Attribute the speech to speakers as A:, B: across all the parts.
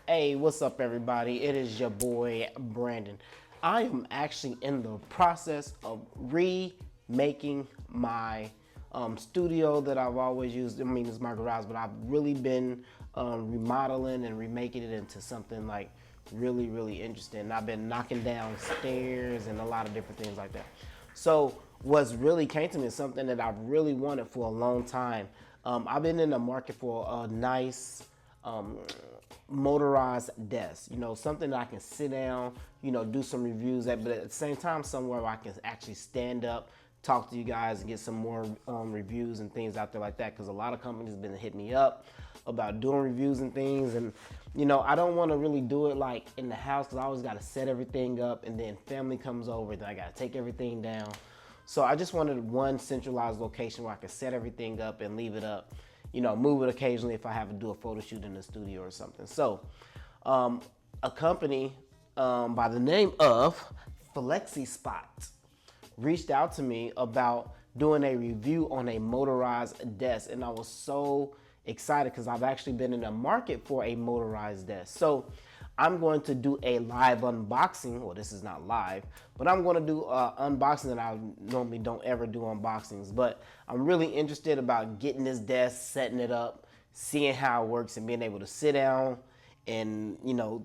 A: Hey, what's up, everybody? It is your boy, Brandon. I am actually in the process of remaking my studio that I've always used. I mean, it's my garage, but I've really been remodeling and remaking it into something like really interesting. And I've been knocking down stairs and a lot of different things like that. So what's really came to me is something that I've really wanted for a long time. I've been in the market for a nice motorized desk, something that I can sit down, do some reviews at, but at the same time, somewhere where I can actually stand up, talk to you guys and get some more reviews and things out there like that. Because a lot of companies have been hitting me up about doing reviews and things. And, I don't want to really do it like in the house because I always got to set everything up and then family comes over, then I got to take everything down. So I just wanted one centralized location where I could set everything up and leave it up. Move it occasionally if I have to do a photo shoot in the studio or something. So a company by the name of Flexispot reached out to me about doing a review on a motorized desk. And I was so excited because I've actually been in the market for a motorized desk. So I'm going to do a live unboxing. Well, this is not live, but I'm going to do an unboxing that I normally don't ever do unboxings. But I'm really interested about getting this desk, setting it up, seeing how it works, and being able to sit down and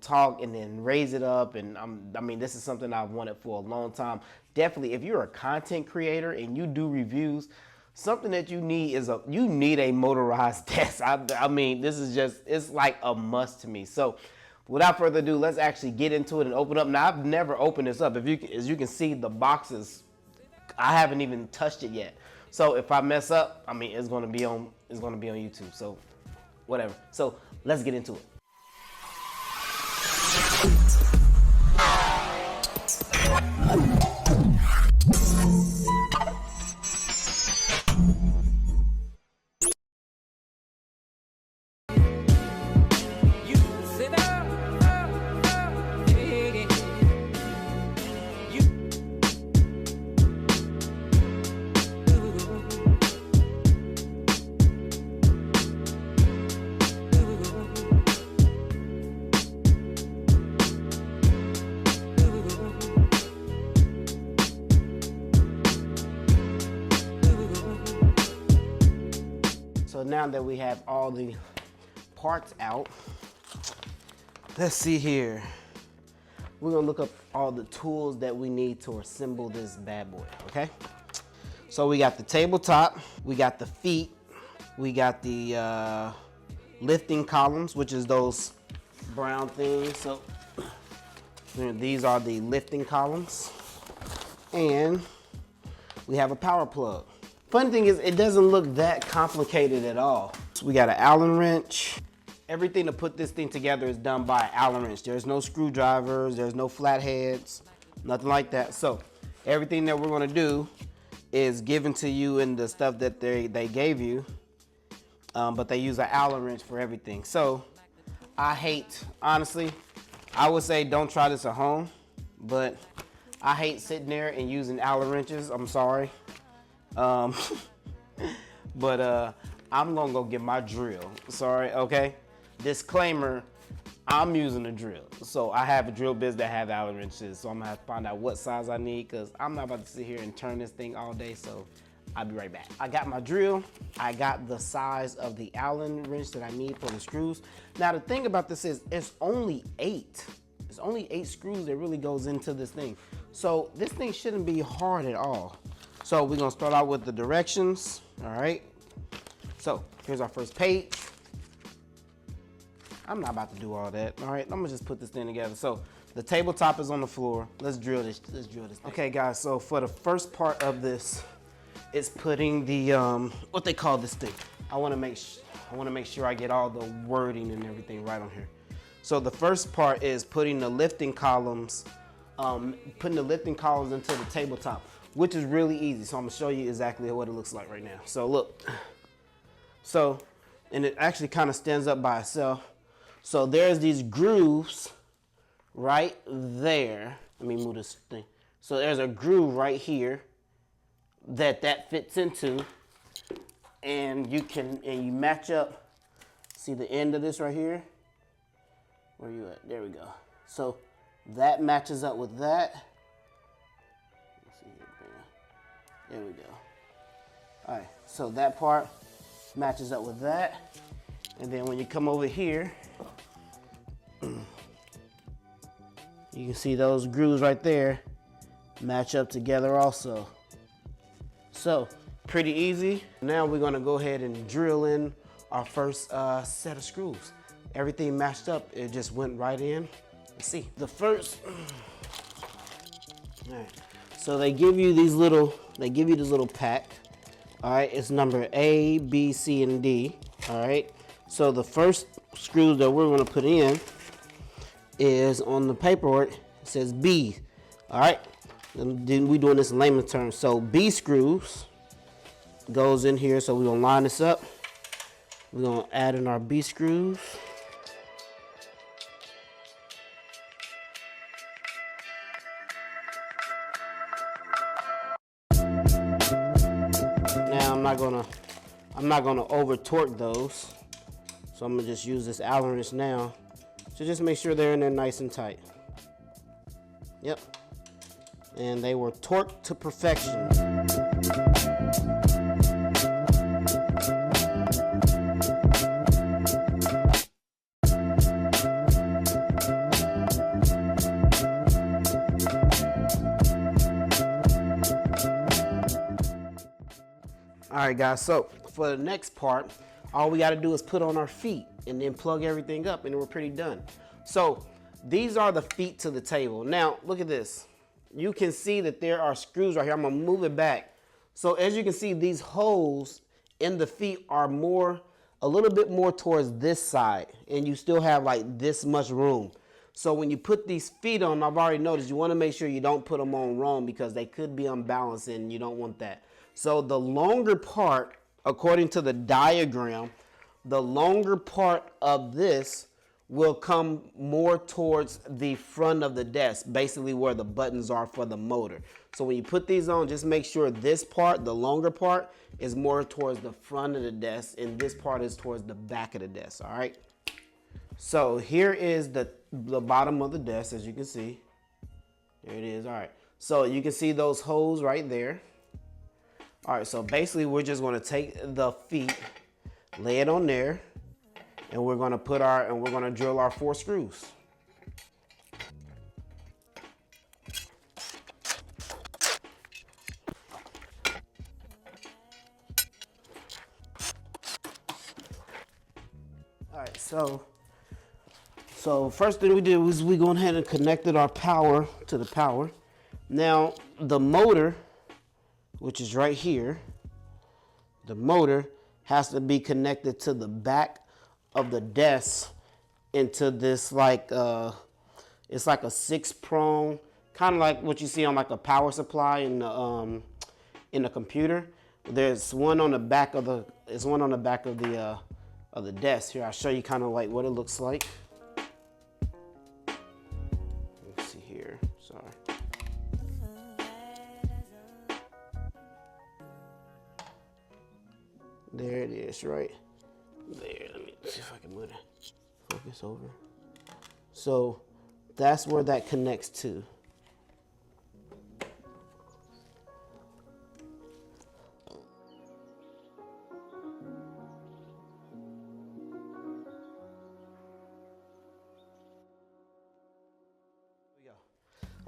A: talk and then raise it up. And I mean, this is something I've wanted for a long time. Definitely, if you're a content creator and you do reviews, something that you need is you need a motorized desk. I mean, this is it's like a must to me. So without further ado, let's actually get into it and open up. Now, I've never opened this up. As you can see, the boxes, I haven't even touched it yet. So if I mess up, I mean, it's gonna be on YouTube. So whatever. So let's get into it. So now that we have all the parts out, let's see here. We're gonna look up all the tools that we need to assemble this bad boy, okay? So we got the tabletop, we got the feet, we got the lifting columns, which is those brown things. So these are the lifting columns. And we have a power plug. Funny thing is, it doesn't look that complicated at all. So we got an Allen wrench. Everything to put this thing together is done by an Allen wrench. There's no screwdrivers, there's no flatheads, nothing like that. So everything that we're gonna do is given to you in the stuff that they gave you, but they use an Allen wrench for everything. So honestly, I would say don't try this at home, but I hate sitting there and using Allen wrenches, I'm sorry. But I'm gonna go get my drill. Sorry, okay? Disclaimer, I'm using a drill. So I have a drill bits that have Allen wrenches, so I'm gonna have to find out what size I need because I'm not about to sit here and turn this thing all day, so I'll be right back. I got my drill. I got the size of the Allen wrench that I need for the screws. Now the thing about this is it's only 8. It's only 8 screws that really goes into this thing. So this thing shouldn't be hard at all. So we're gonna start out with the directions, all right? So here's our first page. I'm not about to do all that, all right? I'm gonna just put this thing together. So the tabletop is on the floor. Let's drill this thing. Okay guys, so for the first part of this, it's putting the, what they call this thing. I wanna make sure I get all the wording and everything right on here. So the first part is putting the lifting columns, into the tabletop, which is really easy. So I'm gonna show you exactly what it looks like right now. So look, and it actually kind of stands up by itself. So there's these grooves right there. Let me move this thing. So there's a groove right here that fits into, and you match up, see the end of this right here? Where you at? There we go. So that matches up with that. Let's see here, bam. There we go. All right, so that part matches up with that. And then when you come over here, you can see those grooves right there match up together also. So pretty easy. Now we're gonna go ahead and drill in our first set of screws. Everything matched up, it just went right in. Let's see. The first, all right. So they give you this little pack. All right, it's number A, B, C, and D. All right. So the first screws that we're gonna put in is on the paperwork. It says B. All right. And then we're doing this in layman's terms. So B screws goes in here. So we're gonna line this up. We're gonna add in our B screws. Now I'm not gonna over torque those. So I'm gonna just use this Allen wrench now to just make sure they're in there nice and tight. Yep. And they were torqued to perfection. All right, guys, so for the next part, all we got to do is put on our feet and then plug everything up and we're pretty done. So these are the feet to the table. Now, look at this. You can see that there are screws right here. I'm going to move it back. So as you can see, these holes in the feet are a little bit more towards this side, and you still have like this much room. So when you put these feet on, I've already noticed, you want to make sure you don't put them on wrong because they could be unbalanced and you don't want that. So the longer part, according to the diagram, the longer part of this will come more towards the front of the desk, basically where the buttons are for the motor. So when you put these on, just make sure this part, the longer part, is more towards the front of the desk and this part is towards the back of the desk, all right? So here is the bottom of the desk, as you can see. There it is, all right. So you can see those holes right there. All right, so basically we're just gonna take the feet, lay it on there, and we're gonna drill our 4 screws. All right, so first thing we did was we went ahead and connected our power to the power. Now the motor, which is right here, the motor has to be connected to the back of the desk into this it's like a 6-prong, kind of like what you see on like a power supply in the computer. There's one on the back of the desk. Here, I'll show you kind of like what it looks like. Let's see here. Sorry. There it is, right there. Let me see if I can move it. Focus over. So that's where that connects to.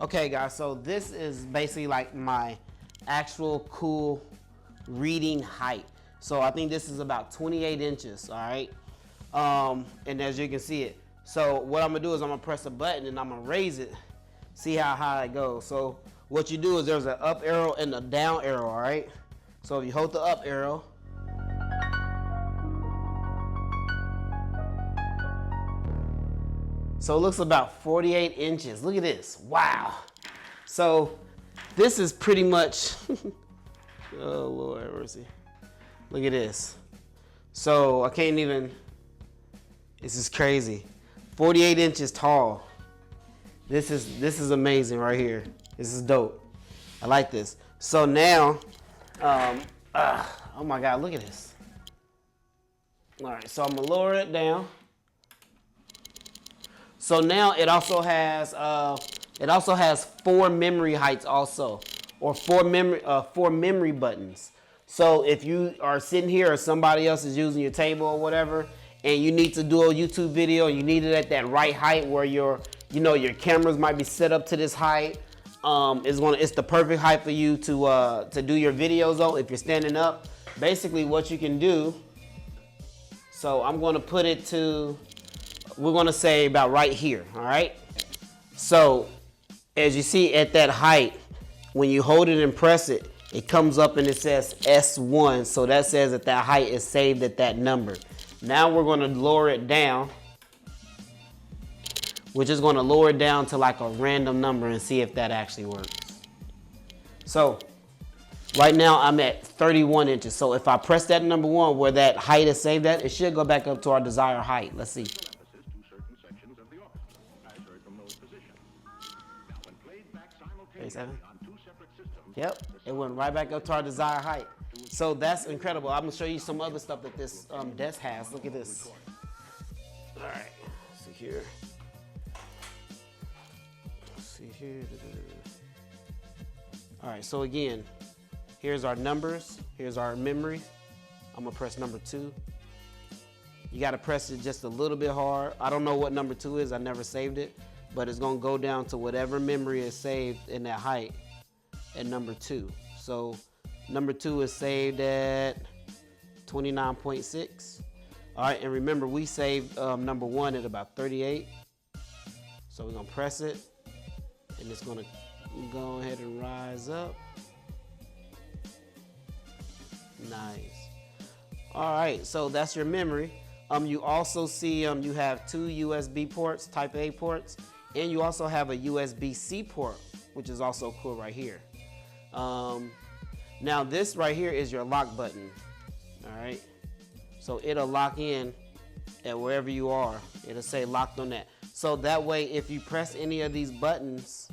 A: Okay, guys, so this is basically like my actual cool reading height. So I think this is about 28 inches, all right? And as you can see it. So what I'm gonna do is I'm gonna press a button and I'm gonna raise it, see how high it goes. So what you do is there's an up arrow and a down arrow, all right? So if you hold the up arrow, so it looks about 48 inches. Look at this, wow. So this is pretty much, oh Lord have mercy. Look at this. So I can't even, this is crazy. 48 inches tall. This is amazing right here. This is dope. I like this. So now, oh my God, look at this. All right, so I'm gonna lower it down. So now it also has 4 memory heights also, or 4 memory buttons. So if you are sitting here or somebody else is using your table or whatever, and you need to do a YouTube video, and you need it at that right height where your cameras might be set up to this height. It's the perfect height for you to do your videos on if you're standing up. Basically what you can do, so I'm going to put it to, we're going to say about right here, all right? So as you see at that height, when you hold it and press it, it comes up and it says S1. So that says that that height is saved at that number. Now we're going to lower it down. We're just going to lower it down to like a random number and see if that actually works. So right now I'm at 31 inches. So if I press that number 1 where that height is saved at, it should go back up to our desired height. Let's see. Yep, it went right back up to our desired height. So that's incredible. I'm gonna show you some other stuff that this desk has. Look at this. All right, see here. See here. All right, so again, here's our numbers. Here's our memory. I'm gonna press number 2. You gotta press it just a little bit hard. I don't know what number 2 is. I never saved it, but it's gonna go down to whatever memory is saved in that height at number 2. So number 2 is saved at 29.6. All right, and remember we saved number 1 at about 38. So we're gonna press it, and it's gonna go ahead and rise up. Nice. All right, so that's your memory. You also see you have 2 USB ports, Type A ports, and you also have a USB-C port, which is also cool right here. Now this right here is your lock button. All right, so it'll lock in at wherever you are. It'll say locked on that. So that way, if you press any of these buttons,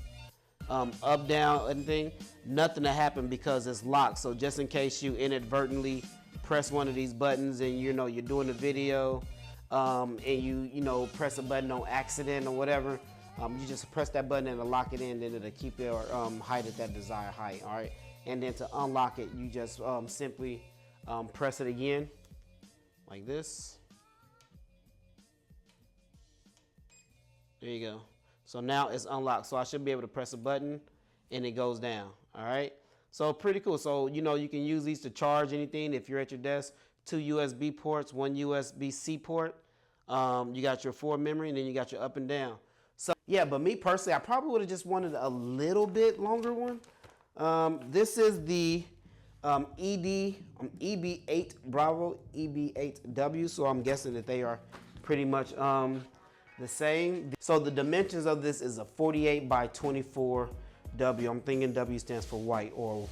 A: up, down, anything, nothing to happen because it's locked. So just in case you inadvertently press one of these buttons and you're doing a video, and you press a button on accident or whatever, you just press that button and it'll lock it in, then it'll keep your height at that desired height. All right, and then to unlock it, you just simply press it again like this. There you go. So now it's unlocked. So I should be able to press a button and it goes down. All right. So pretty cool. So you can use these to charge anything if you're at your desk. 2 USB ports, 1 USB-C port. You got your 4 memory, and then you got your up and down. So yeah, but me personally, I probably would have just wanted a little bit longer one. This is the EB8 Bravo, EB8W. So I'm guessing that they are pretty much the same. So the dimensions of this is a 48 by 24 W. I'm thinking W stands for white or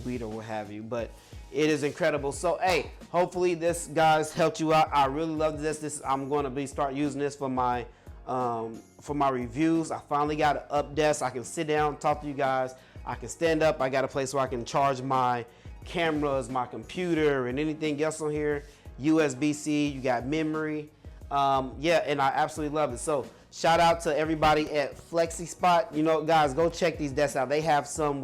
A: wheat or what have you, but it is incredible. So hey, hopefully this guys helped you out. I really love this. I'm going to start using this for my reviews. I finally got an up desk. I can sit down, talk to you guys. I can stand up. I got a place where I can charge my cameras, my computer, and anything else on here. USB-C, you got memory. Yeah, and I absolutely love it. So shout out to everybody at Flexispot. Guys, go check these desks out. They have some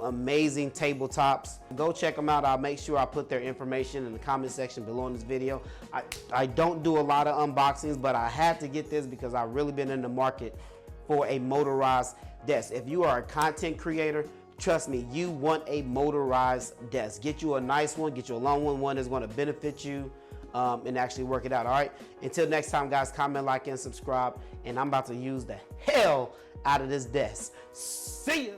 A: amazing tabletops. Go check them out. I'll make sure I put their information in the comment section below in this video. I don't do a lot of unboxings, but I had to get this because I've really been in the market for a motorized desk. If you are a content creator, trust me, you want a motorized desk. Get you a nice one, get you a long one that's going to benefit you. And actually work it out. All right, until next time, guys, comment, like, and subscribe, and I'm about to use the hell out of this desk. See ya.